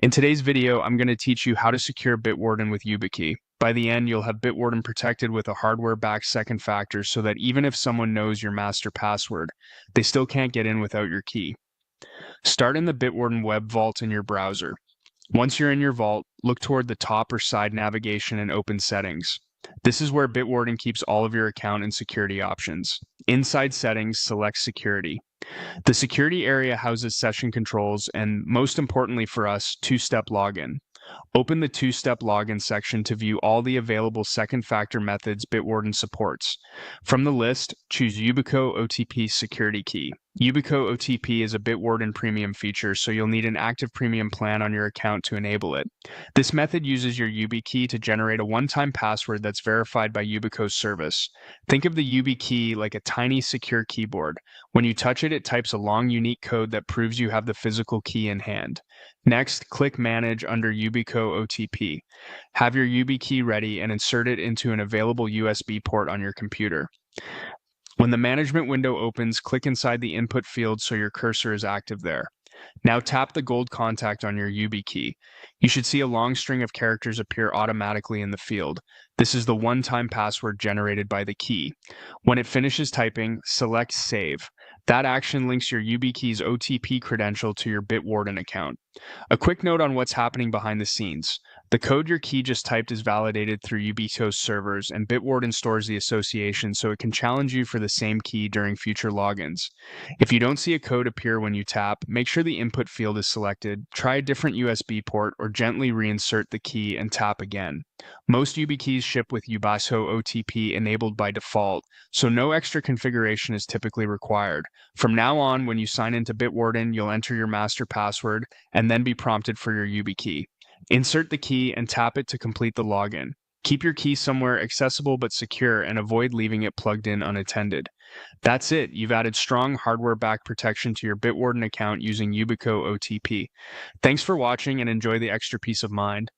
In today's video, I'm going to teach you how to secure Bitwarden with Yubikey. By the end, you'll have Bitwarden protected with a hardware-backed second factor so that even if someone knows your master password, they still can't get in without your key. Start in the Bitwarden web vault in your browser. Once you're in your vault, look toward the top or side navigation and open Settings. This is where Bitwarden keeps all of your account and security options. Inside Settings, select Security. The security area houses session controls and, most importantly for us, two-step login. Open the two-step login section to view all the available second factor methods Bitwarden supports. From the list, choose Yubikey OTP security key. Yubikey OTP is a Bitwarden premium feature, so you'll need an active premium plan on your account to enable it. This method uses your Yubikey to generate a one-time password that's verified by Yubikey's service. Think of the Yubikey like a tiny secure keyboard. When you touch it, it types a long, unique code that proves you have the physical key in hand. Next, click Manage under Yubikey OTP. Have your Yubikey ready and insert it into an available USB port on your computer. When the management window opens, click inside the input field so your cursor is active there. Now tap the gold contact on your Yubikey. You should see a long string of characters appear automatically in the field. This is the one-time password generated by the key. When it finishes typing, select Save. That action links your Yubikey's OTP credential to your Bitwarden account. A quick note on what's happening behind the scenes. The code your key just typed is validated through Yubikey's servers, and Bitwarden stores the association so it can challenge you for the same key during future logins. If you don't see a code appear when you tap, make sure the input field is selected, try a different USB port, or gently reinsert the key and tap again. Most Yubikeys ship with Yubikey OTP enabled by default, so no extra configuration is typically required. From now on, when you sign into Bitwarden, you'll enter your master password and then be prompted for your Yubikey. Insert the key and tap it to complete the login. Keep your key somewhere accessible but secure and avoid leaving it plugged in unattended. That's it. You've added strong hardware-backed protection to your Bitwarden account using Yubikey OTP. Thanks for watching and enjoy the extra peace of mind.